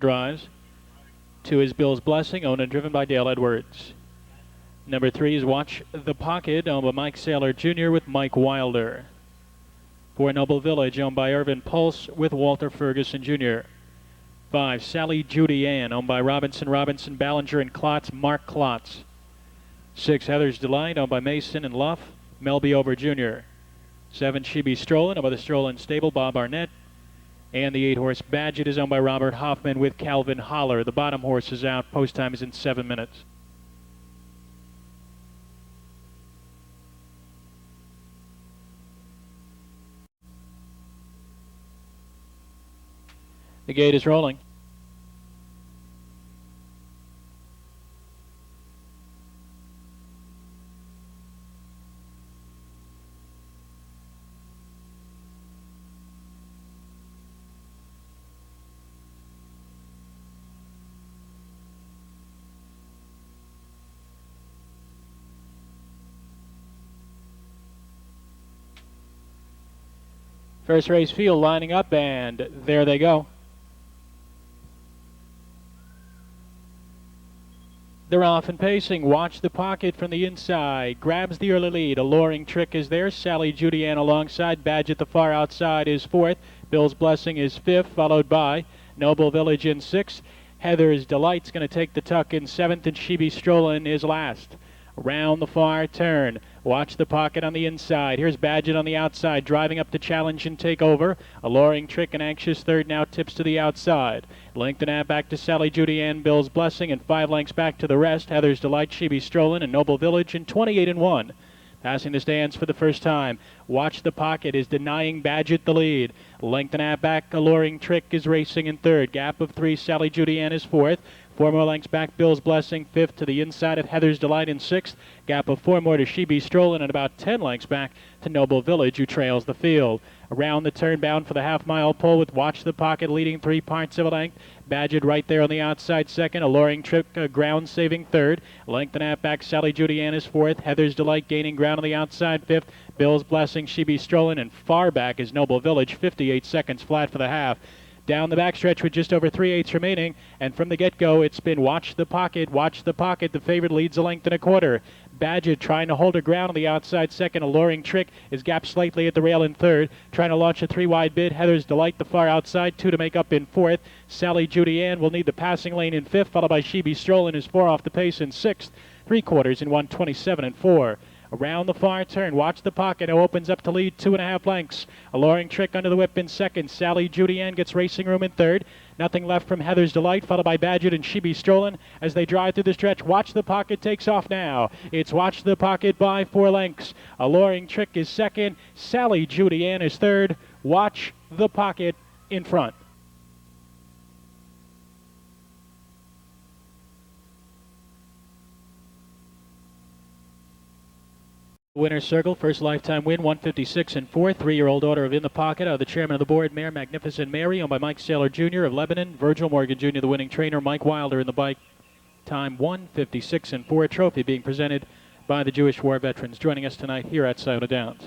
Drives. 2 is Bill's Blessing, owned and driven by Dale Edwards. Number 3 is Watch the Pocket, owned by Mike Saylor Jr. with Mike Wilder. 4, Noble Village, owned by Irvin Pulse with Walter Ferguson Jr. 5, Sally Judy Ann, owned by Robinson, Ballinger, and Klotz, Mark Klotz. 6, Heather's Delight, owned by Mason and Luff, Melby Over Jr. 7, She Be Strollin', owned by the Strollin' Stable, Bob Arnett. And the 8-horse Badget is owned by Robert Hoffman with Calvin Holler. The bottom horse is out. Post time is in 7 minutes. The gate is rolling. First race field lining up, and there they go. They're off and pacing. Watch the Pocket from the inside. Grabs the early lead. Alluring Trick is there. Sally Judy Ann alongside. Badge at the far outside is 4th. Bill's Blessing is 5th, followed by Noble Village in 6th. Heather's Delight's going to take the tuck in 7th, and She Be Strollin' is last. Around the far turn. Watch the Pocket on the inside. Here's Badgett on the outside, driving up to challenge and take over. Alluring Trick, an anxious third, now tips to the outside. Length and a half back to Sally Judy Ann, Bill's Blessing, and 5 lengths back to the rest. Heather's Delight, She Be Strollin', and Noble Village in 28-1. Passing the stands for the first time. Watch the Pocket is denying Badgett the lead. Length and a half back, Alluring Trick is racing in third. Gap of 3, Sally Judy Ann is 4th. 4 more lengths back, Bill's Blessing, 5th to the inside of Heather's Delight in 6th. Gap of 4 more to She Be Strollin', and about 10 lengths back to Noble Village, who trails the field. Around the turn, bound for the half-mile pole with Watch the Pocket leading 3 parts of a length. Badgett right there on the outside second. Alluring Trick, ground-saving third. Length and a half back, Sally Judy Ann is 4th. Heather's Delight gaining ground on the outside 5th. Bill's Blessing, She Be Strollin', and far back is Noble Village, 58 seconds flat for the half. Down the backstretch with just over 3/8 remaining, and from the get-go, it's been Watch the Pocket, Watch the Pocket. The favorite leads a length and a quarter. Badgett trying to hold her ground on the outside second. Alluring Trick is gapped slightly at the rail in third. Trying to launch a 3-wide bid. Heather's Delight the far outside, 2 to make up in 4th. Sally Judy Ann will need the passing lane in 5th, followed by She Be Strollin', who's 4 off the pace in 6th. 3/4 in 1:27-4. Around the far turn, Watch the Pocket, who opens up to lead 2.5 lengths. Alluring Trick under the whip in second. Sally Judy Ann gets racing room in third. Nothing left from Heather's Delight, followed by Badgett and She Be Strollin' as they drive through the stretch. Watch the Pocket takes off now. It's Watch the Pocket by 4 lengths. Alluring Trick is second. Sally Judy Ann is third. Watch the Pocket in front. Winner's Circle, first lifetime win, 156-4. 3-year-old daughter of In the Pocket are the chairman of the board, Mayor Magnificent Mary, owned by Mike Saylor Jr. of Lebanon. Virgil Morgan Jr., the winning trainer. Mike Wilder in the bike time, 156-4. Trophy being presented by the Jewish War Veterans. Joining us tonight here at Scioto Downs.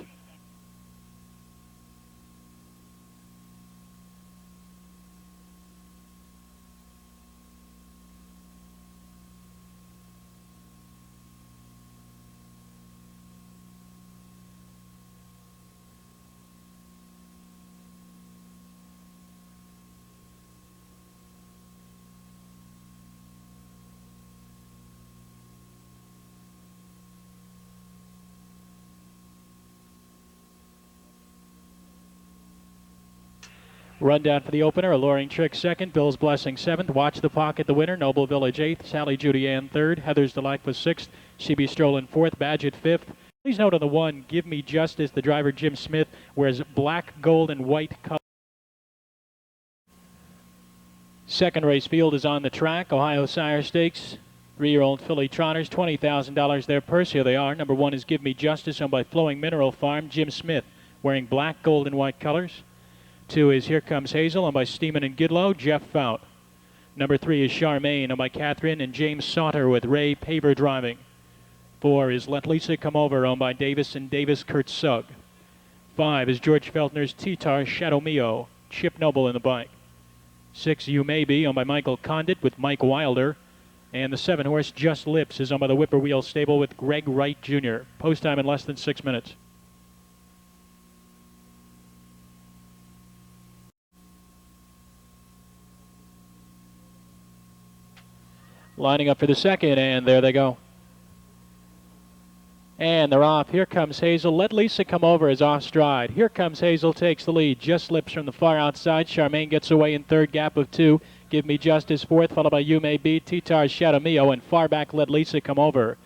Rundown for the opener, Alluring Trick second, Bill's Blessing 7th, Watch the Pocket the winner, Noble Village 8th, Sally Judy Ann 3rd, Heather's Delight was 6th, She Be Strollin' 4th, Badgett 5th. Please note on the 1, Give Me Justice, the driver Jim Smith wears black, gold, and white color. Second race field is on the track, Ohio Sire Stakes. 3-year-old filly trotters, $20,000 their purse. Here they are. Number 1 is Give Me Justice, owned by Flowing Mineral Farm, Jim Smith, wearing black, gold, and white colors. 2 is Here Comes Hazel, owned by Steeman and Gidlow, Jeff Fout. Number 3 is Charmaine, owned by Catherine and James Sauter with Ray Paver driving. 4 is Let Lisa Come Over, owned by Davis and Davis Kurt Sugg. 5 is George Feltner's T-Tar Shadow Mio, Chip Noble in the bike. 6, You May Be, owned by Michael Condit with Mike Wilder. And the 7 horse, Just Lips, is owned by the Whippoorwill Stable with Greg Wright Jr. Post time in less than 6 minutes. Lining up for the second, and there they go. And they're off. Here comes Hazel. Let Lisa come over as off stride. Here comes Hazel, takes the lead. Just Lips from the far outside. Charmaine gets away in third, gap of 2. Give Me Justice fourth, followed by You May Be, Titar's Shadow Mio, and far back Let Lisa come over.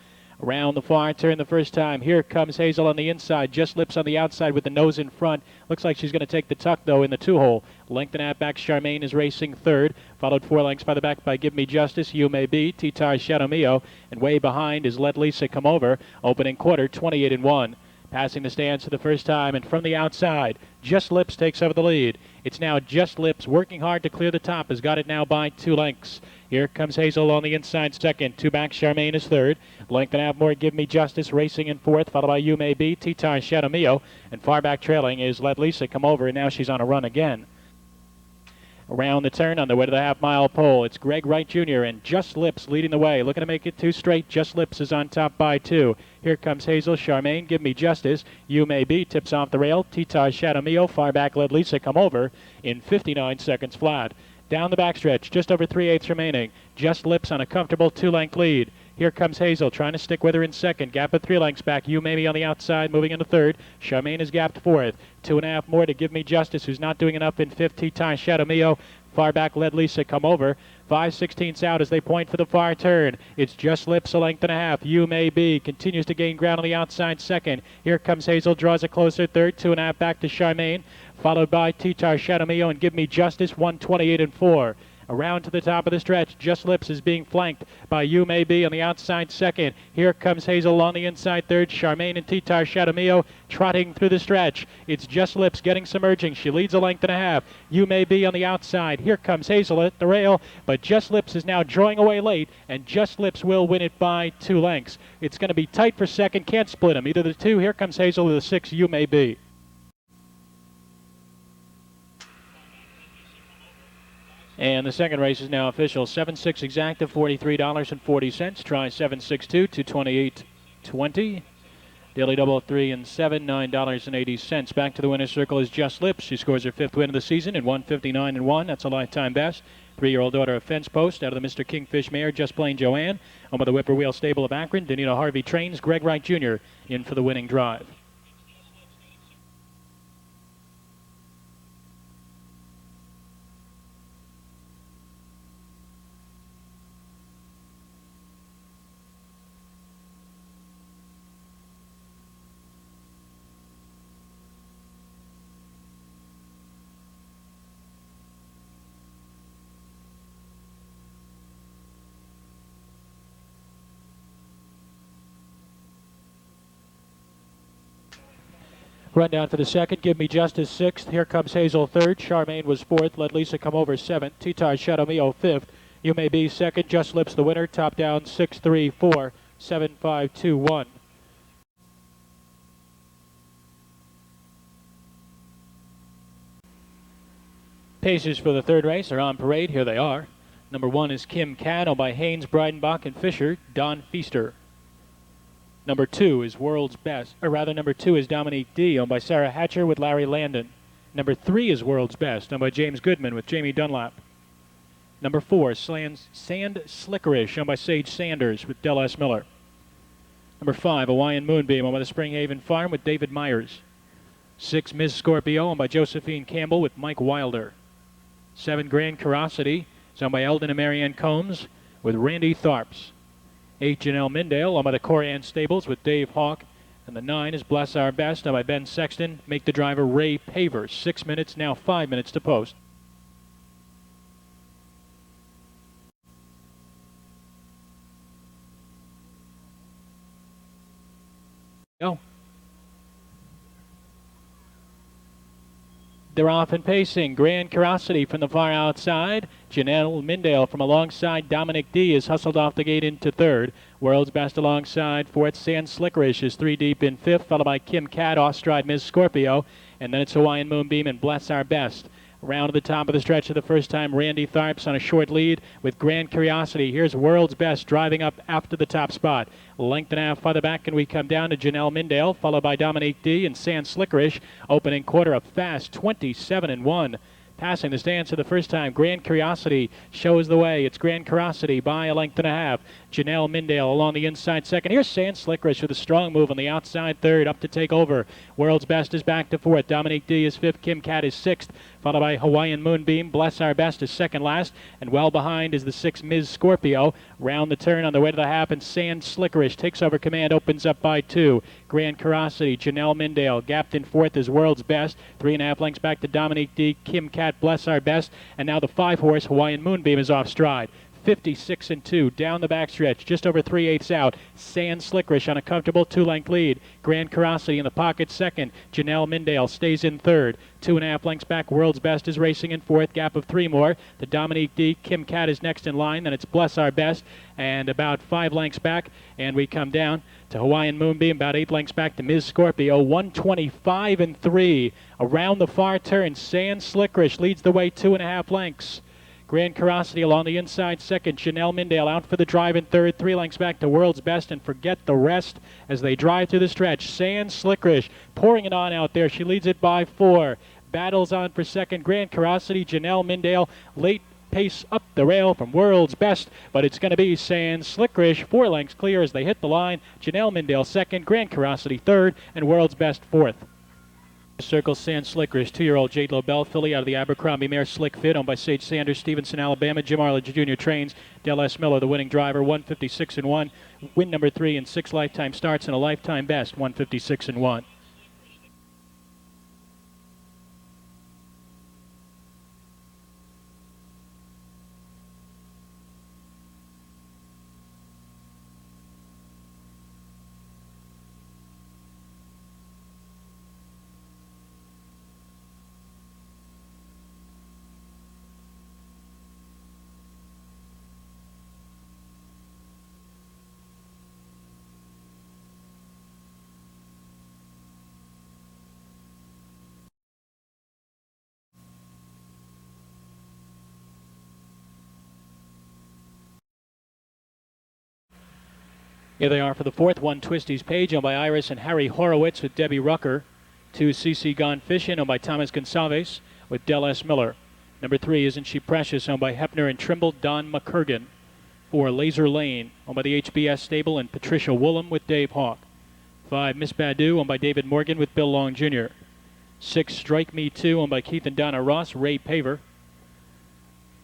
Around the far turn the first time. Here comes Hazel on the inside. Just Lips on the outside with the nose in front. Looks like she's going to take the tuck, though, in the 2-hole. Length and a half back, Charmaine is racing third. Followed 4 lengths by the back by Give Me Justice, You May Be, Titar's Shadow Mio. And way behind is Let Lisa Come Over. Opening quarter, 28-1. Passing the stands for the first time, and from the outside, Just Lips takes over the lead. It's now Just Lips working hard to clear the top, has got it now by 2 lengths. Here comes Hazel on the inside second. 2 back, Charmaine is third. Length and a half more, Give Me Justice racing in fourth, followed by You May Be, Titar's Shadow Mio. And far back trailing is Let Lisa Come Over, and now she's on a run again. Around the turn on the way to the half-mile pole, it's Greg Wright Jr. and Just Lips leading the way. Looking to make it 2 straight. Just Lips is on top by 2. Here comes Hazel, Charmaine, Give Me Justice. You May Be tips off the rail. Titar's Shadow Mio, far back Let Lisa Come Over in 59 seconds flat. Down the backstretch, just over 3/8 remaining. Just Lips on a comfortable 2-length lead. Here comes Hazel, trying to stick with her in second. Gap of 3 lengths back. You May Be on the outside, moving into third. Charmaine is gapped fourth. 2.5 more to Give Me Justice, who's not doing enough in fifth. Titar's Shadow Mio. Far back, Let Lisa Come Over. 5/16 out as they point for the far turn. It's Just Lips, a length and a half. You May Be continues to gain ground on the outside second. Here comes Hazel, draws a closer third. 2.5 back to Charmaine, followed by Titar's Shadow Mio and Give Me Justice, 128-4. Around to the top of the stretch, Just Lips is being flanked by You May Be on the outside second. Here comes Hazel on the inside third. Charmaine and Titar's Shadow Mio trotting through the stretch. It's Just Lips getting some urging. She leads a length and a half. You May Be on the outside. Here comes Hazel at the rail, but Just Lips is now drawing away late, and Just Lips will win it by 2 lengths. It's going to be tight for second. Can't split them. Either the 2. Here comes Hazel with the 6. You May Be. And the second race is now official. 7-6 exacta, $43.40. Try 762, $228.20. Daily double 3 and 7, $9.80. Back to the winner's circle is Just Lips. She scores her 5th win of the season in 159-1. That's a lifetime best. 3-year-old daughter of Fence Post out of the Mr. Kingfish mare, Just Plain Joanne. Owned by the Whippoorwill Stable of Akron. Danita Harvey trains. Greg Wright Jr. in for the winning drive. Run down for the second. Give Me Justice 6th. Here comes Hazel 3rd. Charmaine was 4th. Let Lisa Come Over 7th. Titar's Shadow Mio 5th. You May Be 2nd. Just Lips the winner. Top down 6-3-4. 7-5-2-1. Paces for the third race are on parade. Here they are. Number 1 is Kim Cat, owned by Haynes, Breidenbach, and Fisher. Don Feaster. Number 2 is World's Best, or rather number 2 is Dominique D, owned by Sarah Hatcher with Larry Landon. Number 3 is World's Best, owned by James Goodman with Jamie Dunlap. Number 4, Sand Slickerish, owned by Sage Sanders with Del S. Miller. Number 5, Hawaiian Moonbeam, owned by the Springhaven Farm with David Myers. 6, Ms. Scorpio, owned by Josephine Campbell with Mike Wilder. 7, Grand Curiosity, is owned by Eldon and Marianne Combs with Randy Tharps. 8, Janelle Mindale, owned by the Corian Stables with Dave Hawk. And the 9 is Bless Our Best, owned by Ben Sexton. Make the driver Ray Paver. 6 minutes, now 5 minutes to post. Go. They're off and pacing. Grand Curiosity from the far outside. Janelle Mindale from alongside. Dominic D is hustled off the gate into third. World's Best alongside fourth. Sand Slickerish is 3 deep in fifth, followed by Kim Cat, off stride Ms. Scorpio. And then it's Hawaiian Moonbeam and Bless Our Best. Around to the top of the stretch for the first time, Randy Tharps on a short lead with Grand Curiosity. Here's World's Best driving up after the top spot. Length and a half farther back, and we come down to Janelle Mindale, followed by Dominique D. and Sand Slickerish. Opening quarter up fast, 27-1. Passing the stands for the first time, Grand Curiosity shows the way. It's Grand Curiosity by a length and a half. Janelle Mindale along the inside second. Here's Sand Slickerish with a strong move on the outside third, up to take over. World's Best is back to fourth. Dominique D is fifth. Kim Cat is sixth, followed by Hawaiian Moonbeam. Bless Our Best is second last, and well behind is the 6 Ms. Scorpio. Round the turn on the way to the half, and Sand Slickerish takes over command, opens up by 2. Grand Curiosity, Janelle Mindale, gapped in fourth is World's Best. 3.5 lengths back to Dominique D. Kim Cat, Bless Our Best, and now the 5-horse Hawaiian Moonbeam is off stride. 56-2 down the backstretch, just over 3/8 out. Sand Slickerish on a comfortable 2-length lead. Grand Curiosity in the pocket second. Janelle Mindale stays in third. 2.5 lengths back. World's Best is racing in fourth. Gap of 3 more. The Dominique D. Kim Cat is next in line. Then it's Bless Our Best, and about 5 lengths back. And we come down to Hawaiian Moonbeam, about 8 lengths back to Ms. Scorpio. 125-3 around the far turn. Sand Slickerish leads the way 2.5 lengths. Grand Curiosity along the inside second. Janelle Mindale out for the drive in third. 3 lengths back to World's Best, and forget the rest as they drive through the stretch. Sand Slickerish pouring it on out there. She leads it by 4. Battles on for second. Grand Curiosity, Janelle Mindale, late pace up the rail from World's Best, but it's going to be Sand Slickerish 4 lengths clear as they hit the line. Janelle Mindale second, Grand Curiosity third, and World's Best fourth. Circle Sand Slickerish, 2-year-old Jade Lobel filly out of the Abercrombie mare Slick Fit, owned by Sage Sanders, Stevenson, Alabama. Jim Arledge Jr. trains. Del S. Miller, the winning driver, 156-1. Win number 3 in 6 lifetime starts and a lifetime best, 156-1. Here they are for the fourth. 1 Twisty's Page, owned by Iris and Harry Horowitz with Debbie Rucker. 2 CC Gone Fishing, owned by Thomas Gonsalves with Del S. Miller. Number 3 Isn't She Precious, owned by Hepner and Trimble, Don McCurgan. 4 Laser Lane, owned by the HBS Stable and Patricia Woolham with Dave Hawk. 5 Miss Badu, owned by David Morgan with Bill Long Jr. 6 Strike Me 2, owned by Keith and Donna Ross, Ray Paver.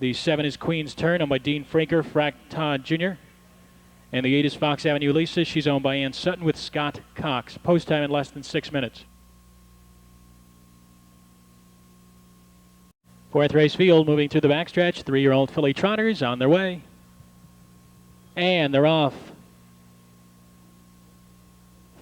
The 7 is Queen's Turn, owned by Dean Fraker, Frack Todd Jr. And the 8 is Fox Avenue Lisa. She's owned by Ann Sutton with Scott Cox. Post time in less than 6 minutes. 4th race field moving through the backstretch. 3-year-old filly trotters on their way. And they're off.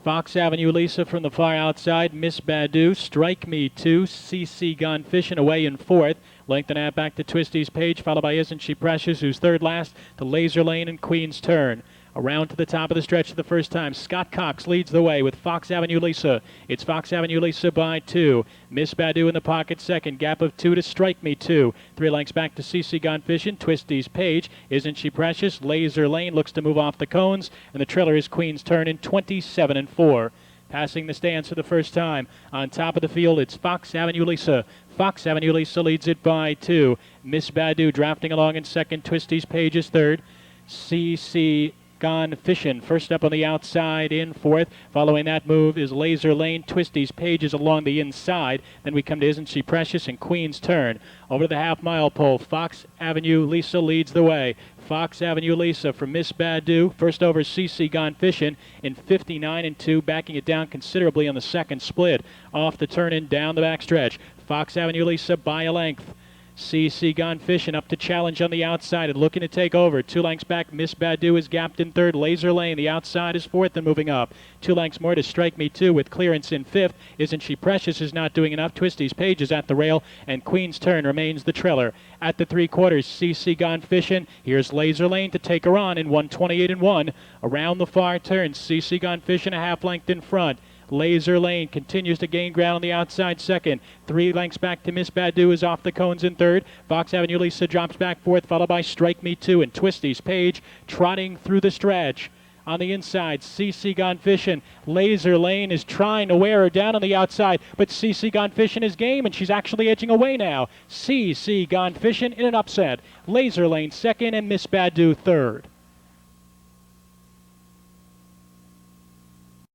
Fox Avenue Lisa from the far outside. Miss Badu, Strike Me 2, CC Gone Fishing away in 4th. Length and a half back to Twisty's Page, followed by Isn't She Precious, who's third last, to Laser Lane and Queen's Turn. Around to the top of the stretch for the first time. Scott Cox leads the way with Fox Avenue Lisa. It's Fox Avenue Lisa by 2. Miss Badu in the pocket second. Gap of 2 to Strike Me 2. 3 lengths back to CC Gone Fishing. Twisty's Page. Isn't She Precious? Laser Lane looks to move off the cones. And the trailer is Queen's Turn in 27-4. Passing the stands for the first time. On top of the field, it's Fox Avenue Lisa. Fox Avenue Lisa leads it by 2. Miss Badu drafting along in second. Twisty's Page is third. CC Gone Fishing first up on the outside in 4th. Following that move is Laser Lane. Twisty's Page is along the inside. Then we come to Isn't She Precious and Queen's Turn. Over the half-mile pole, Fox Avenue Lisa leads the way. Fox Avenue Lisa from Miss Badu. First over CC Gone Fishing in 59-2, backing it down considerably on the second split. Off the turn and down the backstretch. Fox Avenue Lisa by a length. CC Gone Fishing up to challenge on the outside and looking to take over. 2 lengths back, Miss Badu is gapped in third. Laser Lane, the outside is 4th and moving up. 2 lengths more to Strike Me 2 with clearance in 5th. Isn't She Precious is not doing enough. Twisty's Page is at the rail, and Queen's Turn remains the trailer. At the 3/4, CC Gone Fishing. Here's Laser Lane to take her on in 128-1. Around the far turn, CC Gone Fishing a half length in front. Laser Lane continues to gain ground on the outside second. 3 lengths back to Miss Badu is off the cones in third. Fox Avenue Lisa drops back fourth, followed by Strike Me 2 and Twisty's Page trotting through the stretch. On the inside, CC Gone Fishing. Laser Lane is trying to wear her down on the outside, but CC Gone Fishing is game, and she's actually edging away now. CC Gone Fishing in an upset. Laser Lane second and Miss Badu third.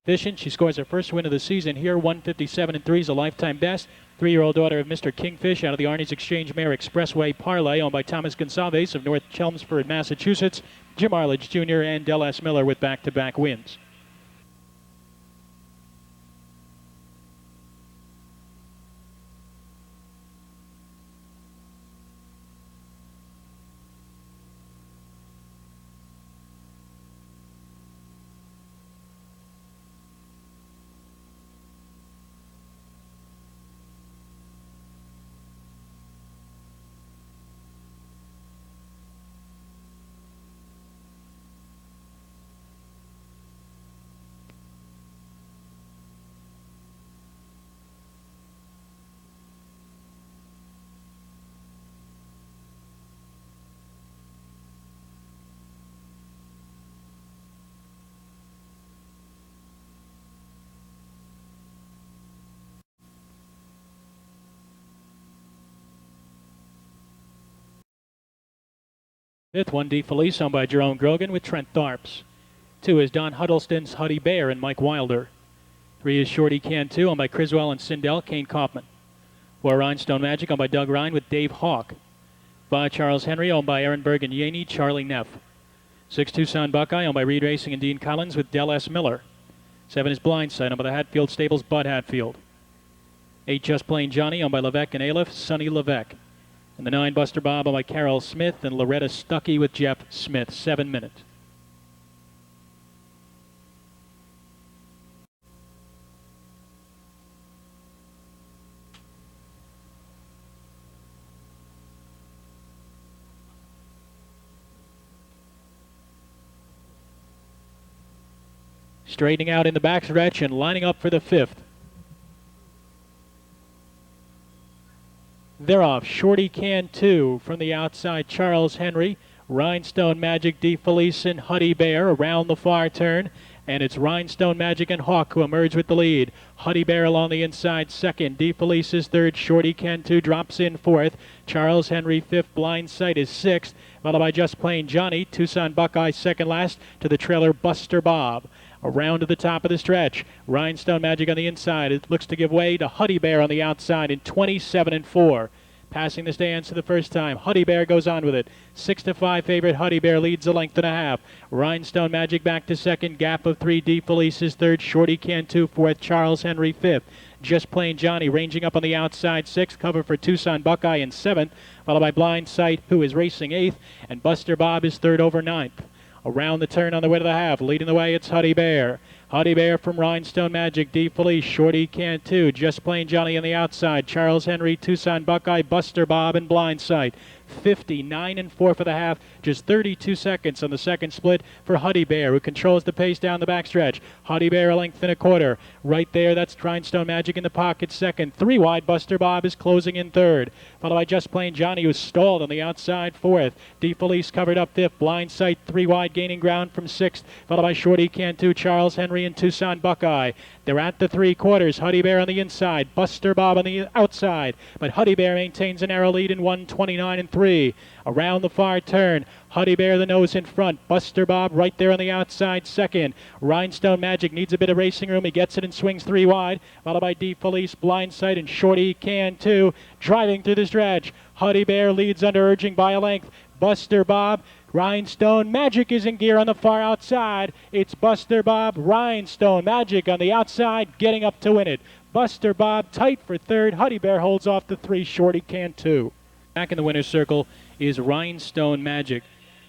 Fishing, she scores her first win of the season here. 157-3 is a lifetime best. 3-year-old daughter of Mr. Kingfish out of the Arnie's Exchange Mare Expressway Parlay, owned by Thomas Gonsalves of North Chelmsford, Massachusetts. Jim Arledge Jr. and Del S. Miller with back-to-back wins. Fifth one, D. Felice, owned by Jerome Grogan with Trent Tharps. 2 is Don Huddleston's Huddy Bear and Mike Wilder. 3 is Shorty Can 2, owned by Criswell and Sindel, Kane Kaufman. 4, Rhinestone Magic, owned by Doug Ryan with Dave Hawk. 5, Charles Henry, owned by Aaron Berg and Yaney, Charlie Neff. 6, Tucson Buckeye, owned by Reed Racing and Dean Collins with Del S. Miller. 7 is Blindside, owned by the Hatfield Stables, Bud Hatfield. 8, Just Plain Johnny, owned by Levesque and Aleph, Sonny Levesque. And the 9, Buster Bob, owned by Carol Smith and Loretta Stuckey with Jeff Smith. 7 minutes. Straightening out in the backstretch and lining up for the 5th. They're off. Shorty Can 2 from the outside. Charles Henry, Rhinestone Magic, D. Felice, and Huddy Bear around the far turn. And it's Rhinestone Magic and Hawk who emerge with the lead. Huddy Bear along the inside second. D. Felice is third. Shorty Can 2 drops in fourth. Charles Henry fifth. Blind Sight is sixth. Followed by Just Plain Johnny. Tucson Buckeye second last to the trailer Buster Bob. Around to the top of the stretch. Rhinestone Magic on the inside. It looks to give way to Huddy Bear on the outside in 27-4. Passing the stands for the first time. Huddy Bear goes on with it. 6-5 favorite. Huddy Bear leads a length and a half. Rhinestone Magic back to second. Gap of 3. D. Felice is third. Shorty Can 2 fourth. Charles Henry fifth. Just Plain Johnny ranging up on the outside sixth. Cover for Tucson Buckeye in seventh. Followed by Blind Sight, who is racing eighth. And Buster Bob is third over ninth. Around the turn on the way to the half. Leading the way, it's Huddy Bear. Huddy Bear from Rhinestone Magic. D. Felice, Shorty Can 2. Just Plain Johnny on the outside. Charles Henry, Tucson Buckeye, Buster Bob, and Blind Sight. 59-4 for the half. Just 32 seconds on the second split for Huddy Bear, who controls the pace down the backstretch. Huddy Bear a length and a quarter. Right there, that's Rhinestone Magic in the pocket second. 3 wide, Buster Bob is closing in third. Followed by Just Plain Johnny, who's stalled on the outside fourth. D. Felice covered up fifth. Blind Sight 3 wide, gaining ground from sixth. Followed by Shorty Can 2, Charles Henry, and Tucson Buckeye. They're at the 3 quarters. Huddy Bear on the inside. Buster Bob on the outside. But Huddy Bear maintains a narrow lead in 129-3. Around the far turn, Huddy Bear the nose in front. Buster Bob right there on the outside second. Rhinestone Magic needs a bit of racing room. He gets it and swings 3 wide. Followed by D. Felice, Blind Sight, and Shorty Can 2. Driving through the stretch. Huddy Bear leads under urging by a length. Buster Bob, Rhinestone Magic is in gear on the far outside. It's Buster Bob, Rhinestone Magic on the outside, getting up to win it. Buster Bob tight for third. Huddy Bear holds off the 3. Shorty Can 2. Back in the winner's circle is Rhinestone Magic.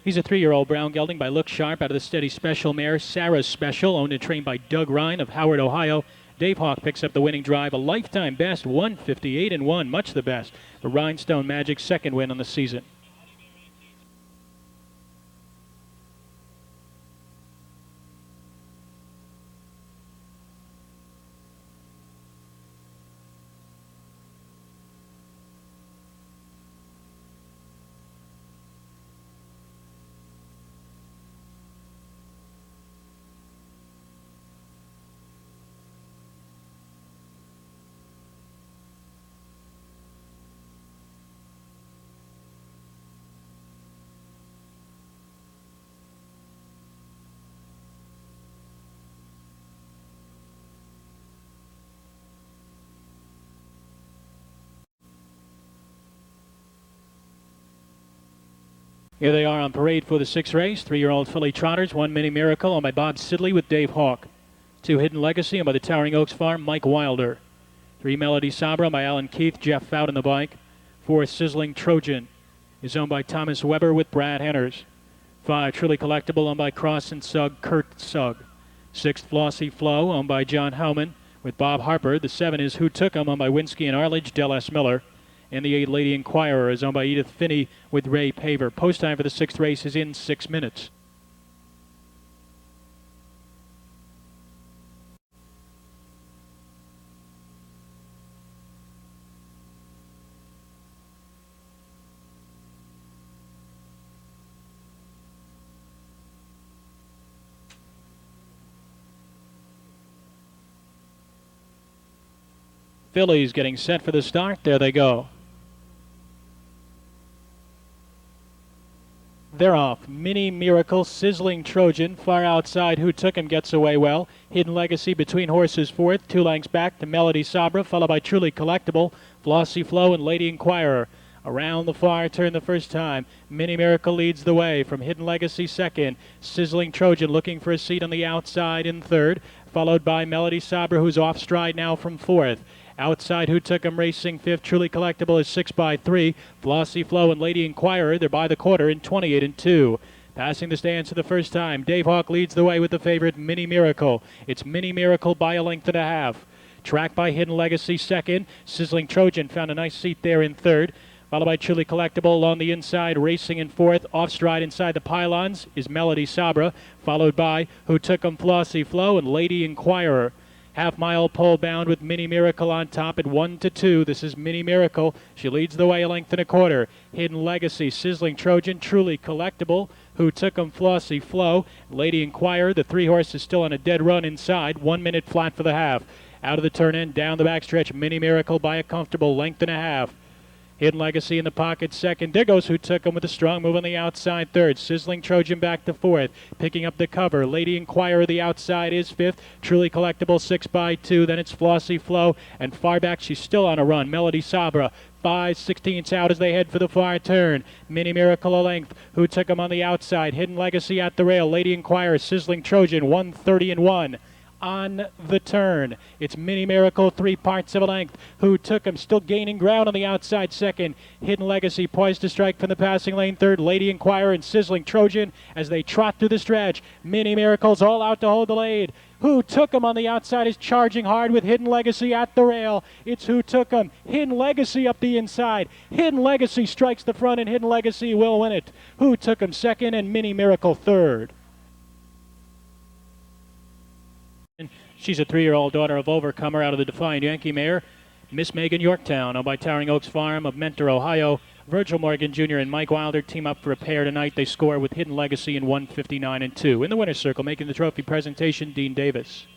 He's a 3-year-old brown gelding by Look Sharp out of the Steady Special mare Sarah's Special, owned and trained by Doug Ryan of Howard, Ohio. Dave Hawk picks up the winning drive, a lifetime best, 158-1, much the best. The Rhinestone Magic's second win on the season. Here they are on parade for the sixth race. 3-year-old filly trotters, 1 Mini Miracle on by Bob Sidley with Dave Hawk. 2 Hidden Legacy on by the Towering Oaks Farm, Mike Wilder. 3 Melody Sabra on by Alan Keith, Jeff Fout on the bike. 4 Sizzling Trojan is owned by Thomas Weber with Brad Henners. 5 Truly Collectible owned by Cross and Sugg, Kurt Sugg. 6 Flossy Flow owned by John Howman with Bob Harper. The 7 is Who Took 'Em owned by Winsky and Arledge, Del S. Miller. And the 8 Lady Inquirer is owned by Edith Finney with Ray Paver. Post time for the 6th race is in 6 minutes. Fillies getting set for the start. There they go. They're off. Mini Miracle, Sizzling Trojan, far outside. Who Took Him gets away well. Hidden Legacy between horses fourth. 2 lengths back to Melody Sabra, followed by Truly Collectible, Flossy Flow, and Lady Inquirer. Around the far turn the first time. Mini Miracle leads the way from Hidden Legacy second. Sizzling Trojan looking for a seat on the outside in third, followed by Melody Sabra, who's off stride now from fourth. Outside, Who Took 'Em racing fifth. Truly Collectible is 6 by 3. Flossy Flow and Lady Inquirer, they're by the quarter in 28 and 2. Passing the stands for the first time, Dave Hawk leads the way with the favorite Mini Miracle. It's Mini Miracle by a length and a half. Tracked by Hidden Legacy second. Sizzling Trojan found a nice seat there in third. Followed by Truly Collectible along the inside, racing in fourth. Off stride inside the pylons is Melody Sabra, followed by Who Took 'Em, Flossy Flow, and Lady Inquirer. Half-mile pole bound with Mini Miracle on top at 1-2. This is Mini Miracle. She leads the way a length and a quarter. Hidden Legacy, Sizzling Trojan, Truly Collectible, Who Took 'Em, Flossy Flow, Lady Inquirer. The 3 horses still on a dead run inside. 1 minute flat for the half. Out of the turn end, down the backstretch, Mini Miracle by a comfortable length and a half. Hidden Legacy in the pocket second. There goes Who Took 'Em with a strong move on the outside third. Sizzling Trojan back to fourth. Picking up the cover. Lady Inquirer the outside is fifth. Truly Collectible 6 by 2. Then it's Flossy Flow. And far back she's still on a run. Melody Sabra 5/16 out as they head for the far turn. Mini Miracle a length. Who Took 'Em on the outside. Hidden Legacy at the rail. Lady Inquirer, Sizzling Trojan 1:30 and 1. On the turn, it's Mini Miracle 3 parts of a length. Who Took 'Em still gaining ground on the outside second. Hidden Legacy poised to strike from the passing lane third. Lady Inquirer and Sizzling Trojan as they trot through the stretch. Mini Miracle's all out to hold the lead. Who Took 'Em on the outside is charging hard with Hidden Legacy at the rail. It's Who Took 'Em. Hidden Legacy up the inside. Hidden Legacy strikes the front and Hidden Legacy will win it. Who Took 'Em second and Mini Miracle third. She's a 3-year-old daughter of Overcomer out of the Defiant Yankee mare, Miss Megan Yorktown, owned by Towering Oaks Farm of Mentor, Ohio. Virgil Morgan Jr. and Mike Wilder team up for a pair tonight. They score with Hidden Legacy in 1:59 and 2. In the winner's circle, making the trophy presentation, Dean Davis.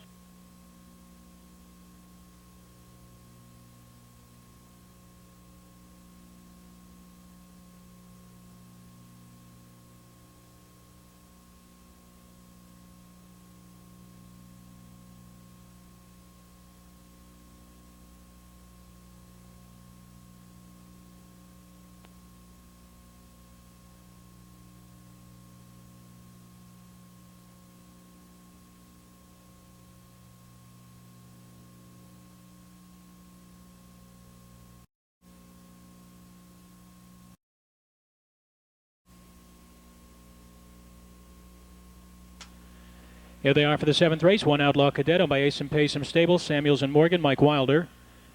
Here they are for the 7th race. 1 Outlaw Cadet owned by Ace and Paysom Stable, Samuels and Morgan, Mike Wilder.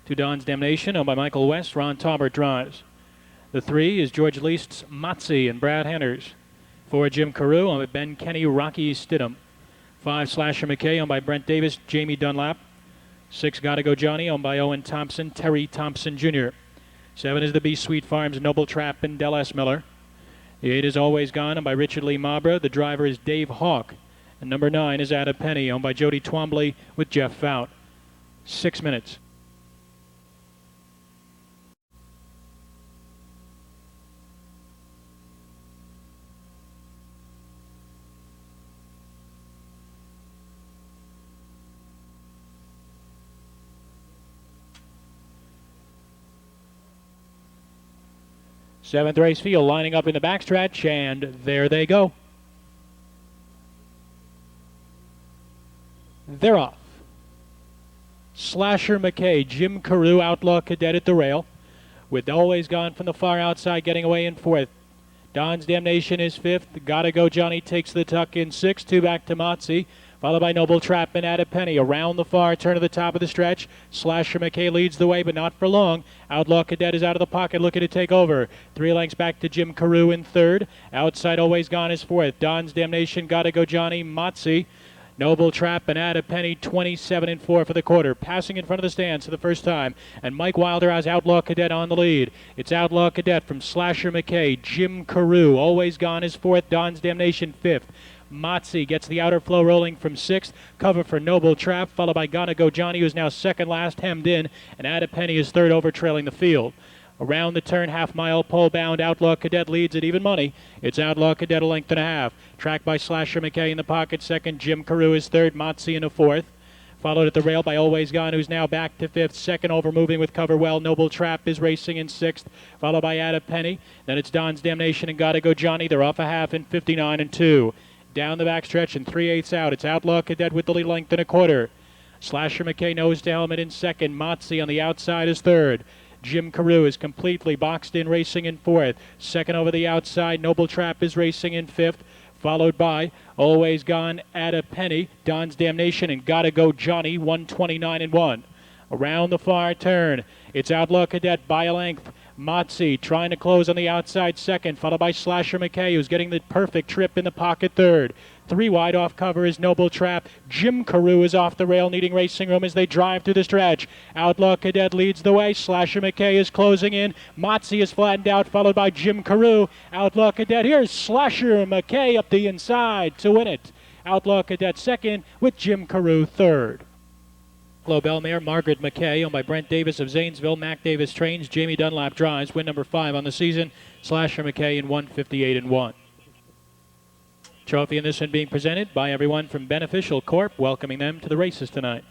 2 Don's Damnation owned by Michael West, Ron Taubert drives. The 3 is George Least's Motzi and Brad Henners. 4 Jim Carew owned by Ben Kenny, Rocky Stidham. 5 Slasher McKay owned by Brent Davis, Jamie Dunlap. 6 Gotta Go Johnny owned by Owen Thompson, Terry Thompson Jr. 7 is the B Sweet Farms, Noble Trap and Del S. Miller. The 8 is Always Gone owned by Richard Lee Mabra. The driver is Dave Hawk. And number 9 is Ada Penny, owned by Jody Twombly with Jeff Fout. 6 minutes. Seventh race field lining up in the backstretch, and there they go. They're off. Slasher McKay, Jim Carew, Outlaw Cadet at the rail, with Always Gone from the far outside getting away in fourth. Don's Damnation is fifth. Gotta Go Johnny takes the tuck in sixth. Two back to Motzi, followed by Noble Trap and Add a Penny. Around the far turn of the top of the stretch. Slasher McKay leads the way, but not for long. Outlaw Cadet is out of the pocket, looking to take over. 3 lengths back to Jim Carew in third. Outside Always Gone is fourth. Don's Damnation, Gotta Go Johnny, Motzi, Noble Trap and Add a Penny, 27 and 4 for the quarter. Passing in front of the stands for the first time. And Mike Wilder has Outlaw Cadet on the lead. It's Outlaw Cadet from Slasher McKay. Jim Carew, Always Gone is fourth. Don's Damnation fifth. Motzi gets the outer flow rolling from sixth. Cover for Noble Trap, followed by Gotta Go Johnny, who's now second last, hemmed in. And Add a Penny is third over, trailing the field. Around the turn, half-mile pole-bound, Outlaw Cadet leads at even money. It's Outlaw Cadet a length and a half. Tracked by Slasher McKay in the pocket second. Jim Carew is third. Motzi in a fourth. Followed at the rail by Always Gone, who's now back to fifth. Second over, moving with cover well. Noble Trap is racing in sixth, followed by Add a Penny. Then it's Don's Damnation and Gotta Go Johnny. They're off a half in 59 and 2. Down the backstretch and 3/8 out. It's Outlaw Cadet with the lead length and a quarter. Slasher McKay nose to helmet in second. Motzi on the outside is third. Jim Carew is completely boxed in, racing in fourth. Second over the outside, Noble Trap is racing in fifth, followed by Always Gone, Add a Penny, Don's Damnation, and Gotta Go Johnny, 129 and 1. Around the far turn, it's Outlaw Cadet by a length. Motzi trying to close on the outside second, followed by Slasher McKay, who's getting the perfect trip in the pocket third. 3 wide off cover is Noble Trap. Jim Carew is off the rail, needing racing room as they drive through the stretch. Outlaw Cadet leads the way. Slasher McKay is closing in. Motzi is flattened out, followed by Jim Carew. Outlaw Cadet, here's Slasher McKay up the inside to win it. Outlaw Cadet second, with Jim Carew third. Hello, Bellmare, Margaret McKay, owned by Brent Davis of Zanesville. Mac Davis trains, Jamie Dunlap drives. Win number 5 on the season. Slasher McKay in 158 and 1. Trophy in this one being presented by everyone from Beneficial Corp, welcoming them to the races tonight.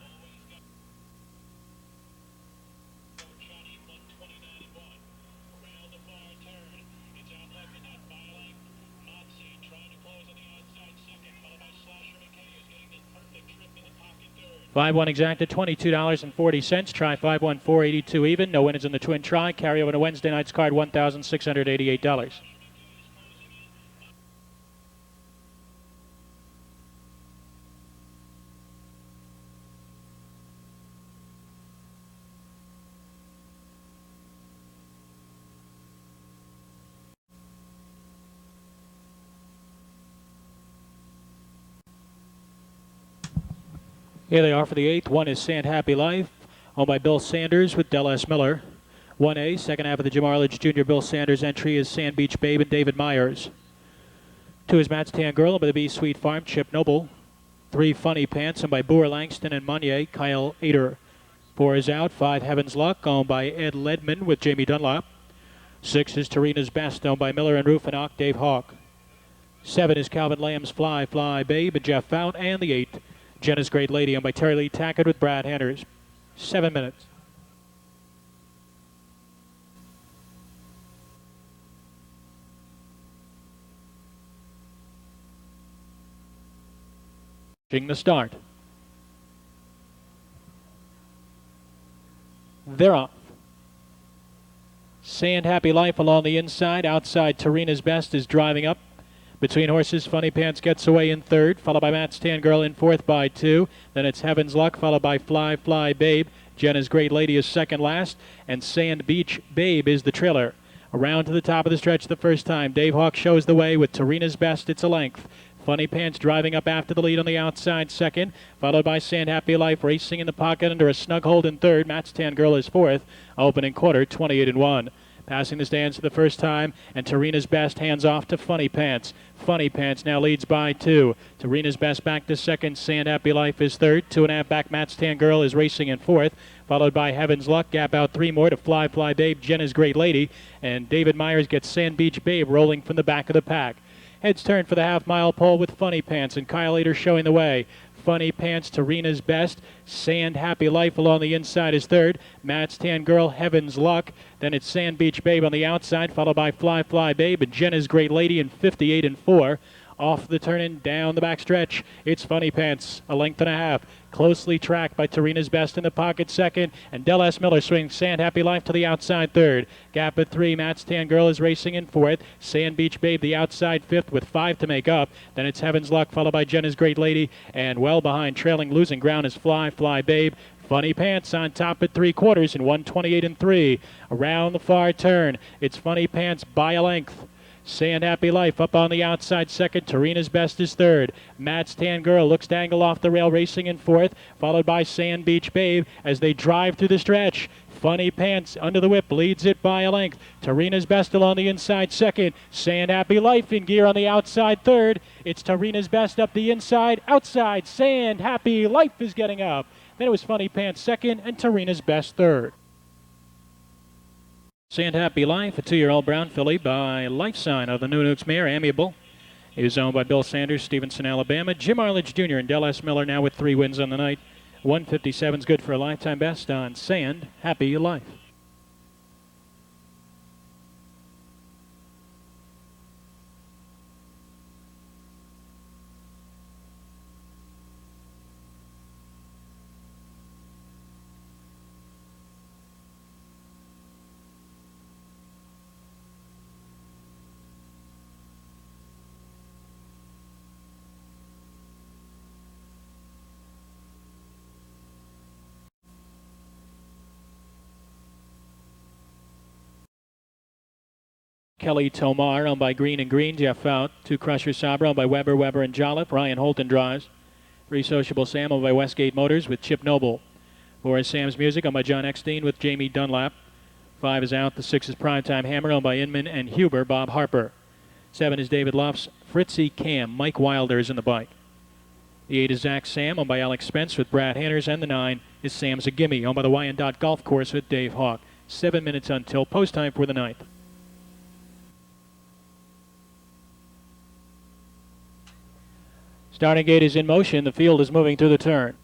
Five one exacta, $22.40. Try 5-1, 482 even. No winners in the twin try. Carry over to Wednesday night's card, $1,688. Here they are for the 8th. One is Sand Happy Life, owned by Bill Sanders with Del S. Miller. 1A, second half of the Jim Arledge Jr. Bill Sanders entry is Sand Beach Babe and David Myers. 2 is Matt's Tan Girl, owned by the B Sweet Farm, Chip Noble. 3, Funny Pants, owned by Boer Langston and Monnier, Kyle Ader. 4 is out. 5, Heaven's Luck, owned by Ed Ledman with Jamie Dunlap. 6 is Tarina's Best, owned by Miller and Roof and Octave Hawk. 7 is Calvin Lamb's Fly, Fly Babe and Jeff Fount. And the 8, Jenna's Great Lady, owned by Terry Lee Tackett with Brad Henners. 7 minutes. The start. They're off. Sand Happy Life along the inside. Outside, Tarina's Best is driving up. Between horses, Funny Pants gets away in third, followed by Matt's Tan Girl in fourth by 2. Then it's Heaven's Luck, followed by Fly, Fly Babe. Jenna's Great Lady is second last, and Sand Beach Babe is the trailer. Around to the top of the stretch the first time. Dave Hawk shows the way with Tarina's Best. It's a length. Funny Pants driving up after the lead on the outside second, followed by Sand Happy Life racing in the pocket under a snug hold in third. Matt's Tan Girl is fourth. Opening quarter, 28 and 1. Passing the stands for the first time, and Tarina's Best hands off to Funny Pants. Funny Pants now leads by 2. Tarina's Best back to second. Sand Happy Life is third. 2.5 back. Matt's Tan Girl is racing in fourth, followed by Heaven's Luck. Gap out 3 more to Fly, Fly Babe, Jenna's Great Lady, and David Myers gets Sand Beach Babe rolling from the back of the pack. Heads turn for the half-mile pole with Funny Pants and Kyle Ader showing the way. Funny Pants, Tarina's Best. Sand Happy Life along the inside is third. Matt's Tan Girl, Heaven's Luck. Then it's Sand Beach Babe on the outside, followed by Fly Fly Babe and Jenna's Great Lady in 58 and 4. Off the turn-in, down the backstretch, it's Funny Pants, a length and a half. Closely tracked by Tarina's Best in the pocket second, and Del S. Miller swings Sand Happy Life to the outside third. Gap at 3, Matt's Tan Girl is racing in fourth. Sand Beach Babe the outside fifth with 5 to make up. Then it's Heaven's Luck, followed by Jenna's Great Lady, and well behind, trailing, losing ground is Fly Fly Babe. Funny Pants on top at 3/4 in 1:28 and 3. Around the far turn, it's Funny Pants by a length. Sand Happy Life up on the outside second. Tarina's Best is third. Matt's Tan Girl looks to angle off the rail, racing in fourth, followed by Sand Beach Babe as they drive through the stretch. Funny Pants under the whip leads it by a length. Tarina's Best along the inside second. Sand Happy Life in gear on the outside third. It's Tarina's Best up the inside. Outside, Sand Happy Life is getting up. Then it was Funny Pants second and Tarina's Best third. Sand Happy Life, a 2-year-old brown filly by Life Sign of the New Nukes mare, Amiable. He was owned by Bill Sanders, Stevenson, Alabama. Jim Arledge Jr. and Del S. Miller now with 3 wins on the night. 157 is good for a lifetime best on Sand Happy Life. Kelly Tomar, owned by Green and Green. Jeff Fout. 2 Crusher Sabra, owned by Weber, Weber and Jolliffe. Ryan Holton drives. 3 Sociable Sam, owned by Westgate Motors with Chip Noble. 4 is Sam's Music, owned by John Eckstein with Jamie Dunlap. 5 is out. The 6 is Primetime Hammer, owned by Inman and Huber, Bob Harper. 7 is David Luff's Fritzy Cam. Mike Wilder is in the bike. The 8 is Zach Sam, owned by Alex Spence with Brad Hanners. And the 9 is Sam's a Gimme, owned by the Wyandotte Golf Course with Dave Hawk. 7 minutes until post time for the 9th. Starting gate is in motion. The field is moving through the turn.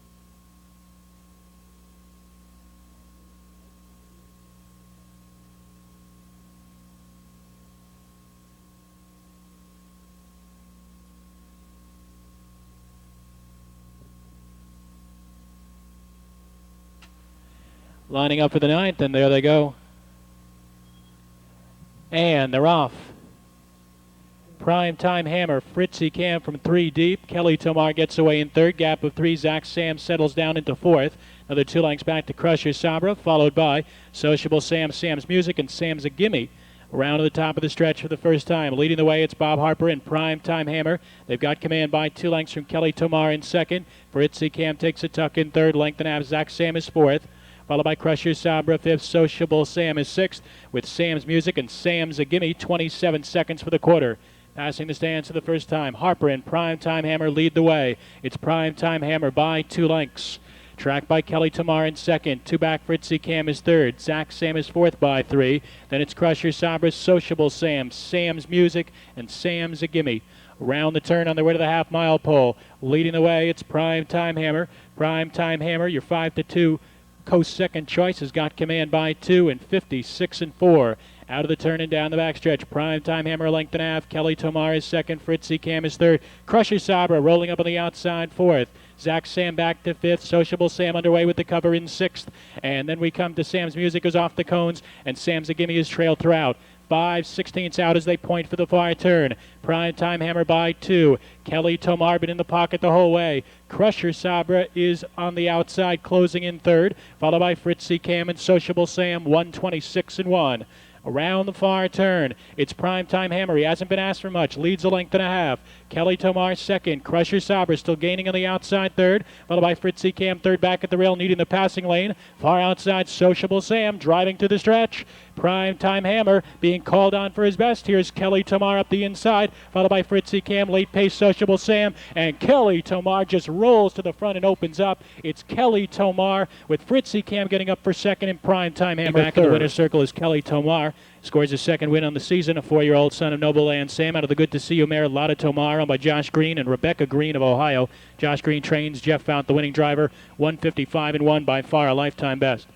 Lining up for the 9th, and there they go. And they're off. Primetime Hammer, Fritzy Cam from 3 deep. Kelly Tomar gets away in third. Gap of 3. Zach Sam settles down into fourth. Another 2 lengths back to Crusher Sabra, followed by Sociable Sam, Sam's Music, and Sam's a Gimme. Around to the top of the stretch for the first time. Leading the way, it's Bob Harper and Primetime Hammer. They've got command by 2 lengths from Kelly Tomar in second. Fritzy Cam takes a tuck in third. Length and a half. Zach Sam is fourth. Followed by Crusher Sabra, fifth. Sociable Sam is sixth, with Sam's Music and Sam's a Gimme. 27 seconds for the quarter. Passing the stands for the first time, Harper and Primetime Hammer lead the way. It's Primetime Hammer by 2 lengths. Tracked by Kelly Tomar in second. 2 back, Fritzy Cam is third. Zach Sam is fourth by 3. Then it's Crusher Sabra, Sociable Sam, Sam's Music, and Sam's a Gimme. Around the turn on their way to the half-mile pole. Leading the way, it's Primetime Hammer. Primetime Hammer, your 5-2 coast second choice, has got command by 2 and 56 and 4. Out of the turn and down the backstretch. Primetime Hammer length and a half. Kelly Tomar is second. Fritzy Cam is third. Crusher Sabra rolling up on the outside fourth. Zach Sam back to fifth. Sociable Sam underway with the cover in sixth. And then we come to Sam's Music goes off the cones, and Sam's a Gimme is trailed throughout. 5/16 out as they point for the far turn. Primetime Hammer by 2. Kelly Tomar been in the pocket the whole way. Crusher Sabra is on the outside, closing in third, followed by Fritzy Cam and Sociable Sam, 126 and 1. Around the far turn, it's Primetime Hammer. He hasn't been asked for much. Leads a length and a half. Kelly Tomar second. Crusher Sabra still gaining on the outside third, followed by Fritzy Cam third back at the rail, needing the passing lane. Far outside, Sociable Sam driving to the stretch. Primetime Hammer being called on for his best. Here's Kelly Tomar up the inside, followed by Fritzy Cam, late pace Sociable Sam, and Kelly Tomar just rolls to the front and opens up. It's Kelly Tomar with Fritzy Cam getting up for second, and Primetime Hammer back in the winner's circle is Kelly Tomar. Tomar. Scores his second win on the season, a 4-year-old son of Noble Land Sam out of the Good to See You mare Lotta Tomar, owned by Josh Green and Rebecca Green of Ohio. Josh Green trains Jeff Fount, the winning driver, 155-1, by far a lifetime best.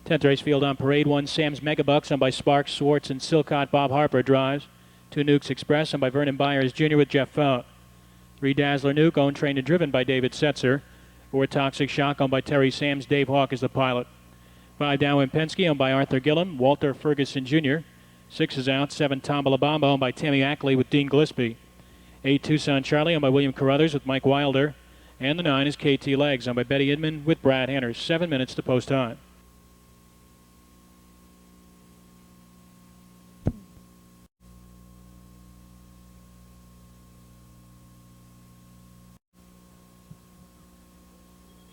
Tenth race field on parade. 1 Sam's Megabucks, owned by Sparks, Swartz, and Silcott. Bob Harper drives. 2 Nukes Express, owned by Vernon Byers Jr. with Jeff Fount. 3 Dazzler Nuke, owned, trained, and driven by David Setzer. 4 Toxic Shock, owned by Terry Sams. Dave Hawk is the pilot. 5 Downwind Penske, owned by Arthur Gillum, Walter Ferguson Jr. 6 is out. 7 Tombalabamba, owned by Tammy Ackley with Dean Gillespie. 8 Tucson Charlie, owned by William Carruthers with Mike Wilder. And the 9 is KT Legs, owned by Betty Inman with Brad Hanners. 7 minutes to post time.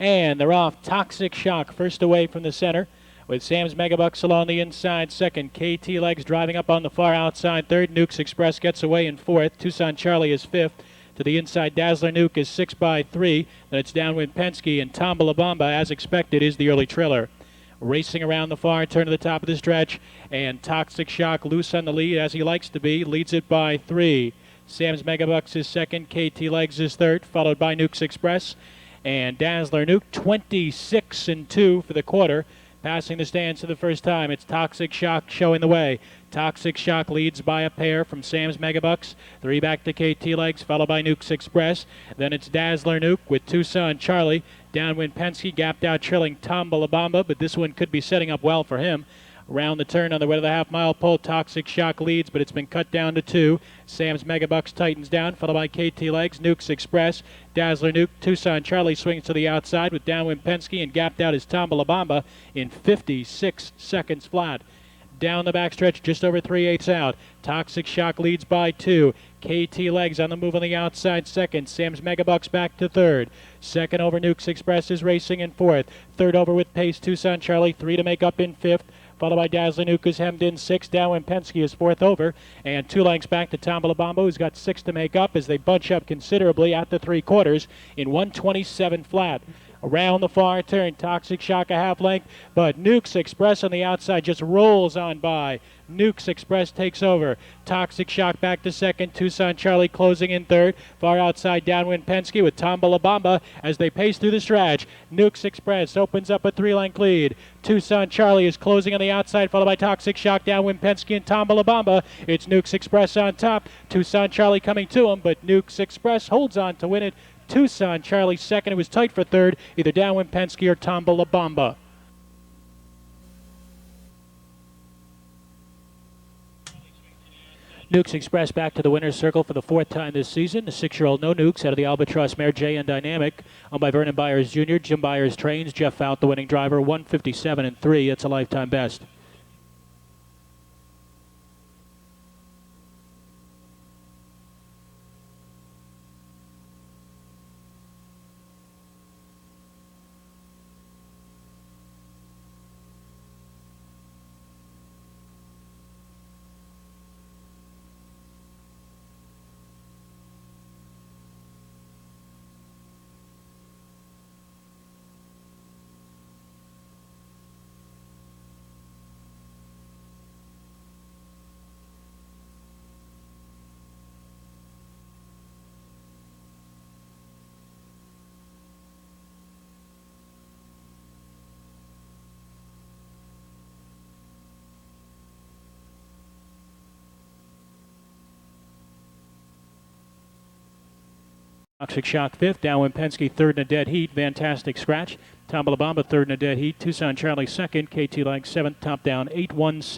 And they're off. Toxic Shock first away from the center, with Sam's Megabucks along the inside second. KT Legs driving up on the far outside third. Nukes Express gets away in fourth. Tucson Charlie is fifth. To the inside, Dazzler Nuke is 6 by 3. Then it's Downwind Penske, and Tombalabamba, as expected, is the early trailer. Racing around the far turn to the top of the stretch, and Toxic Shock loose on the lead, as he likes to be, leads it by 3. Sam's Megabucks is second. KT Legs is third, followed by Nukes Express. And Dazzler Nuke, 26-2 for the quarter. Passing the stands for the first time, it's Toxic Shock showing the way. Toxic Shock leads by a pair from Sam's Megabucks. 3 back to KT Legs, followed by Nukes Express. Then it's Dazzler Nuke with Tucson Charlie. Downwind Penske gapped out, trailing Tombalabamba, but this one could be setting up well for him. Around the turn on the way to the half-mile pole, Toxic Shock leads, but it's been cut down to 2. Sam's Megabucks tightens down, followed by KT Legs, Nukes Express, Dazzler Nuke. Tucson Charlie swings to the outside with Downwind Penske, and gapped out is Tombalabamba in 56 seconds flat. Down the backstretch, just over 3/8 out. Toxic Shock leads by 2. KT Legs on the move on the outside second. Sam's Megabucks back to third. Second over, Nukes Express is racing in fourth. Third over with pace, Tucson Charlie. 3 to make up in fifth, followed by Dazzler Nuke, who's hemmed in 6. Downwind Penske is fourth over, and 2 lengths back to Tombalabamba, who's got 6 to make up as they bunch up considerably at the 3/4 in 127 flat. Around the far turn, Toxic Shock a half length, but Nukes Express on the outside just rolls on by. Nukes Express takes over. Toxic Shock back to second. Tucson Charlie closing in third. Far outside, Downwind Penske with Tombalabamba as they pace through the stretch. Nukes Express opens up a 3-length lead. Tucson Charlie is closing on the outside, followed by Toxic Shock, Downwind Penske, and Tombalabamba. It's Nukes Express on top. Tucson Charlie coming to him, but Nukes Express holds on to win it. Tucson Charlie second. It was tight for third, either Downwind Penske or Tombalabamba. Nukes Express back to the winner's circle for the 4th time this season. The 6-year-old No Nukes out of the Albatross mare J and Dynamic, owned by Vernon Byers Jr. Jim Byers trains. Jeff Fount, the winning driver, 157-3. It's a lifetime best. Toxic Shock 5th, Downwind Penske 3rd in a dead heat, Fantastic Scratch. Tombalabamba 3rd in a dead heat, Tucson Charlie 2nd, KT Legs 7th, top down 8-1.